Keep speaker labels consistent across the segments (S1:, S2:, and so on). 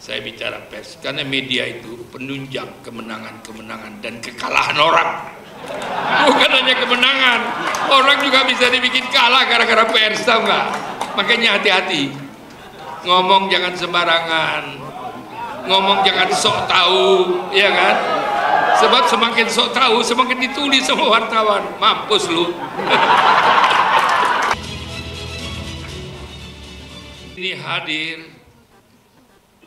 S1: saya bicara pers, karena media itu penunjang kemenangan-kemenangan dan kekalahan orang. Bukan hanya kemenangan, orang juga bisa dibikin kalah gara-gara pers, tahu nggak? Makanya hati-hati, ngomong jangan sembarangan, ngomong jangan sok tahu, ya kan? Sebab semakin sok tahu, semakin ditulis sama wartawan, mampus lu. Ini hadir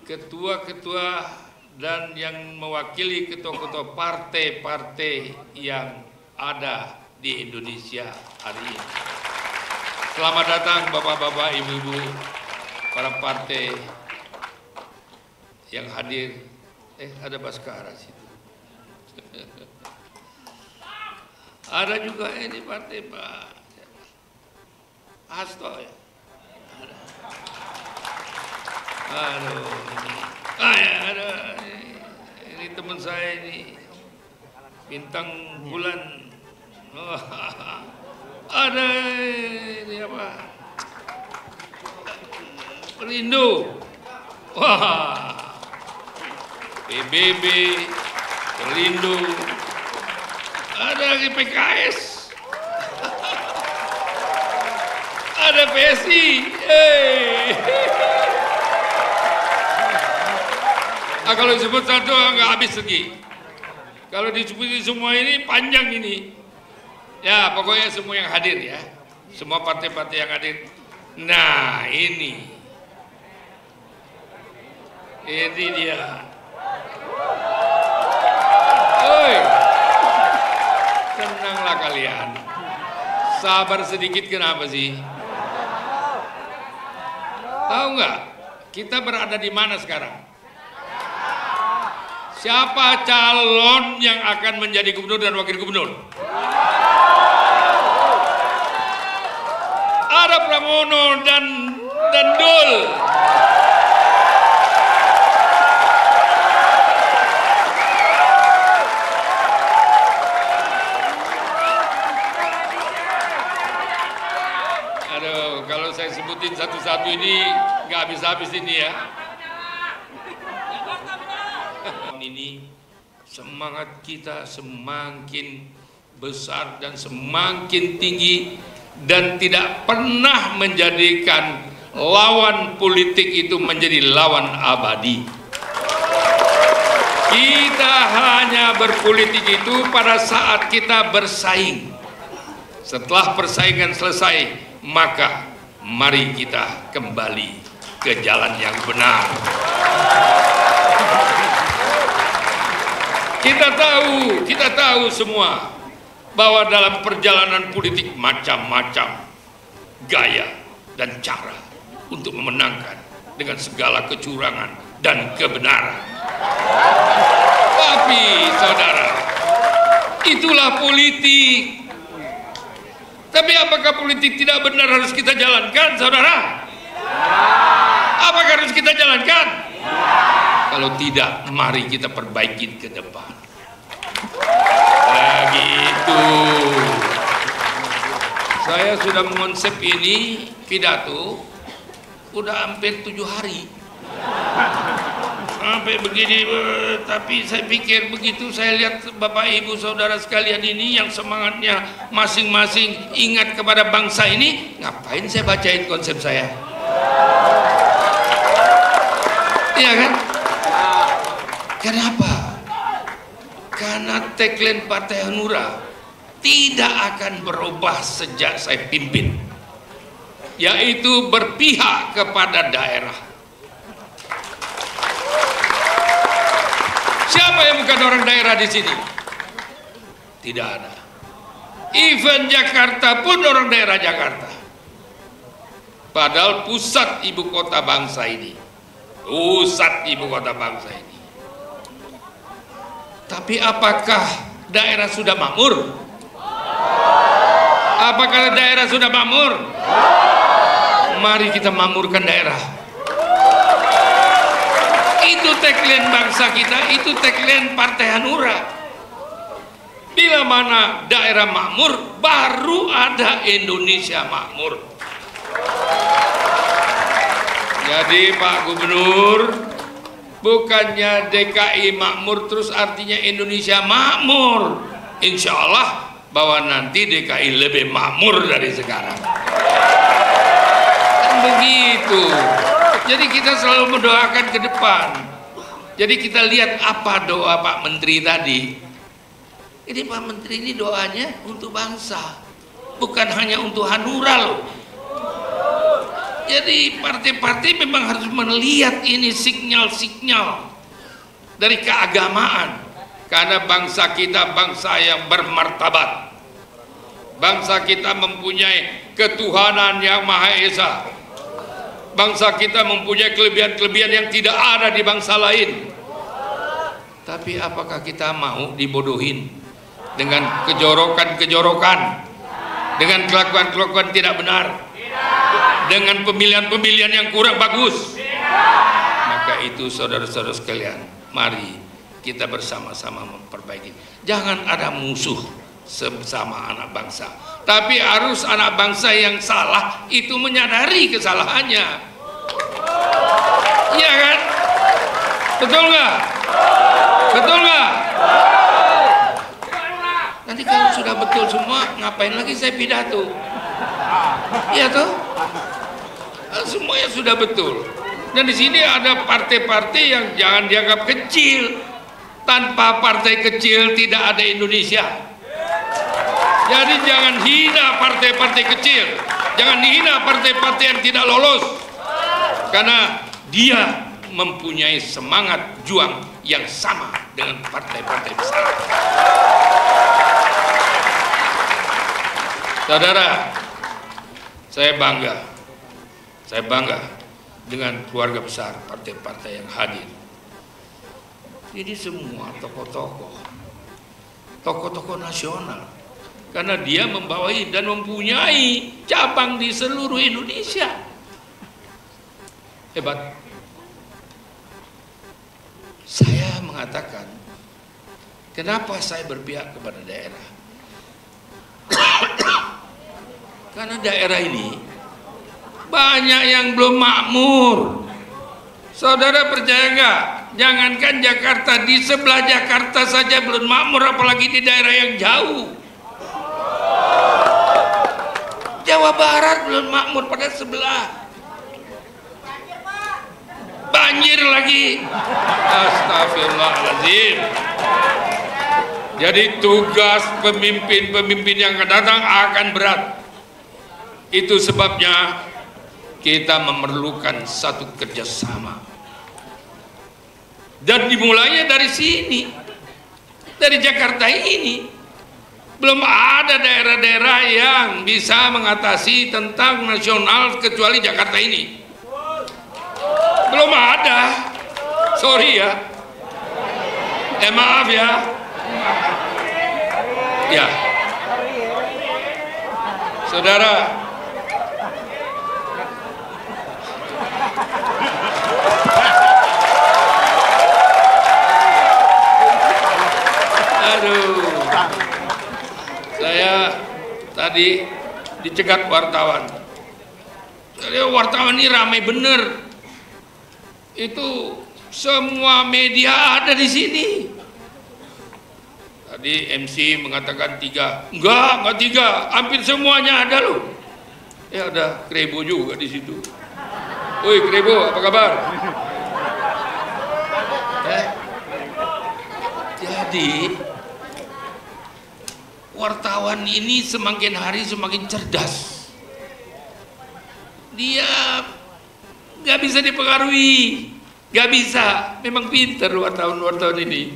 S1: ketua-ketua dan yang mewakili ketua-ketua partai-partai yang ada di Indonesia hari ini. Selamat datang bapak-bapak, ibu-ibu, para partai yang hadir. Ada Baskara situ. Ada juga ini partai Pak Hasto ya. Aduh, ada ini teman saya ini bintang bulan. Oh, ada ini apa? Perindo. Wah, PBB, Perindo. Ada lagi PKS. Ada PSI. Nah, kalau disebut satu nggak habis lagi. Kalau disebut semua ini panjang ini. Ya pokoknya semua yang hadir ya, semua partai-partai yang hadir. Nah ini dia. Oi, tenanglah kalian. Sabar sedikit, kenapa sih? Tahu nggak? Kita berada di mana sekarang? Siapa calon yang akan menjadi gubernur dan wakil gubernur? Ada Pramono dan Dul. Aduh, kalau saya sebutin satu-satu ini nggak habis-habis ini ya. Ini semangat kita semakin besar dan semakin tinggi, dan tidak pernah menjadikan lawan politik itu menjadi lawan abadi. Kita hanya berpolitik itu pada saat kita bersaing. Setelah persaingan selesai, maka mari kita kembali ke jalan yang benar. Kita tahu semua bahwa dalam perjalanan politik macam-macam gaya dan cara untuk memenangkan dengan segala kecurangan dan kebenaran. Tapi saudara, itulah politik. Tapi apakah politik tidak benar harus kita jalankan, saudara? Apakah harus kita jalankan? Kalau tidak, mari kita perbaiki ke depan. Begitu. Saya sudah mengonsep ini pidato udah hampir 7 hari. Sampai begini, tapi saya pikir begitu saya lihat Bapak Ibu Saudara sekalian ini yang semangatnya masing-masing ingat kepada bangsa ini, ngapain saya bacain konsep saya? Iya kan? Kenapa? Karena tagline Partai Hanura tidak akan berubah sejak saya pimpin, yaitu berpihak kepada daerah. Siapa yang bukan orang daerah di sini? Tidak ada. Even Jakarta pun orang daerah Jakarta. Padahal pusat ibu kota bangsa ini. Pusat ibu kota bangsa ini. Tapi apakah daerah sudah makmur? Apakah daerah sudah makmur? Mari kita makmurkan daerah. Itu tagline bangsa kita, itu tagline Partai Hanura. Bila mana daerah makmur, baru ada Indonesia makmur. Jadi Pak Gubernur, Bukannya DKI makmur terus artinya Indonesia makmur. Insya Allah bahwa nanti DKI lebih makmur dari sekarang. Kan begitu. Jadi kita selalu mendoakan ke depan. Jadi kita lihat apa doa Pak Menteri tadi. Ini Pak Menteri ini doanya untuk bangsa, bukan hanya untuk Hanura loh. Jadi partai-partai memang harus melihat ini sinyal-sinyal dari keagamaan, karena bangsa kita bangsa yang bermartabat, bangsa kita mempunyai ketuhanan yang Maha Esa, bangsa kita mempunyai kelebihan-kelebihan yang tidak ada di bangsa lain. Tapi apakah kita mau dibodohin dengan kejorokan-kejorokan, dengan kelakuan-kelakuan tidak benar, dengan pemilihan-pemilihan yang kurang bagus? Maka itu saudara-saudara sekalian, mari kita bersama-sama memperbaiki. Jangan ada musuh sesama anak bangsa, tapi harus anak bangsa yang salah itu menyadari kesalahannya. Iya kan? Betul nggak? Betul nggak? Nanti kalau sudah betul semua, ngapain lagi saya pidato? Iya toh? Semuanya sudah betul. Dan di sini ada partai-partai yang jangan dianggap kecil. Tanpa partai kecil tidak ada Indonesia. Jadi jangan hina partai-partai kecil, jangan dihina partai-partai yang tidak lolos, karena dia mempunyai semangat juang yang sama dengan partai-partai besar. Saudara, saya bangga dengan keluarga besar partai-partai yang hadir. Jadi semua tokoh-tokoh nasional, karena dia membawai dan mempunyai cabang di seluruh Indonesia. Hebat. Saya mengatakan, kenapa saya berpihak kepada daerah? Karena daerah ini banyak yang belum makmur. Saudara percaya nggak? Jangankan Jakarta, di sebelah Jakarta saja belum makmur, apalagi di daerah yang jauh. Jawa Barat belum makmur, pada sebelah. Banjir lagi. Astagfirullahaladzim. Jadi tugas pemimpin-pemimpin yang akan datang akan berat. Itu sebabnya kita memerlukan satu kerjasama. Dan dimulainya dari sini, dari Jakarta ini. Belum ada daerah-daerah yang bisa mengatasi tentang nasional kecuali Jakarta ini. Belum ada. Sorry ya. Maaf ya. Ya. Saudara, saya tadi dicegat wartawan. Jadi wartawan ini ramai bener. Itu semua media ada di sini. Tadi MC mengatakan 3, enggak 3, hampir semuanya ada loh. Ya ada Krebo juga di situ. Woi Krebo, apa kabar? Jadi wartawan ini semakin hari semakin cerdas. Dia nggak bisa dipengaruhi, nggak bisa. Memang pinter wartawan ini.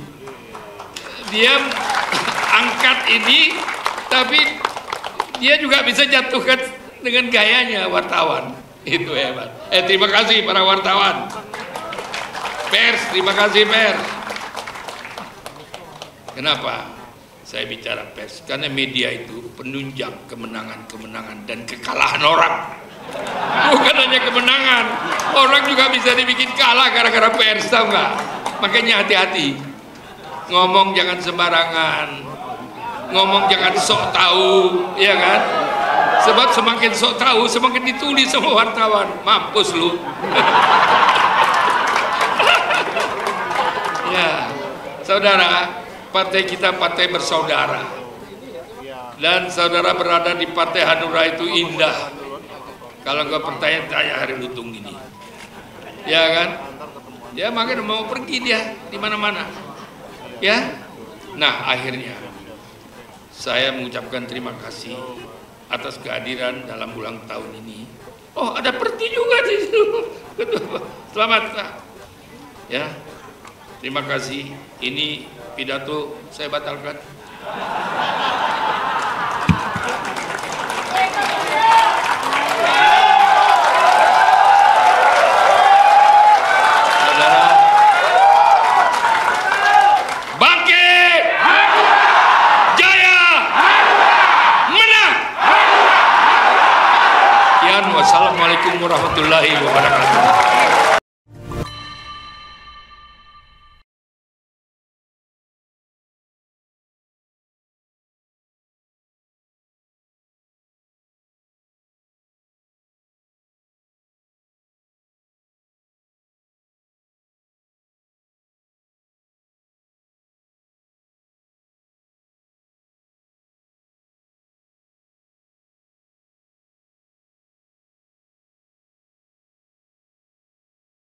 S1: Dia angkat ini, tapi dia juga bisa jatuhkan dengan gayanya wartawan. Itu hebat. Terima kasih para wartawan. Pers, terima kasih pers. Kenapa saya bicara pers? Karena media itu penunjang kemenangan-kemenangan dan kekalahan orang. Bukan hanya kemenangan, orang juga bisa dibikin kalah gara-gara pers, tahu nggak? Makanya hati-hati. Ngomong jangan sembarangan, ngomong jangan sok tahu, ya kan? Sebab semakin sok tahu, semakin ditulis sama wartawan. Mampus lu. Saudara, partai kita partai bersaudara. Dan saudara berada di Partai Hanura itu indah. Kalau nggak pertanyaan tanya Hari Lutung ini, ya kan? Ya makanya mau pergi dia di mana-mana, ya. Nah akhirnya saya mengucapkan terima kasih atas kehadiran dalam ulang tahun ini. Oh ada Perti juga di situ. Selamat, ya. Terima kasih. Ini pidato saya batalkan. Wassalamualaikum warahmatullahi wabarakatuh.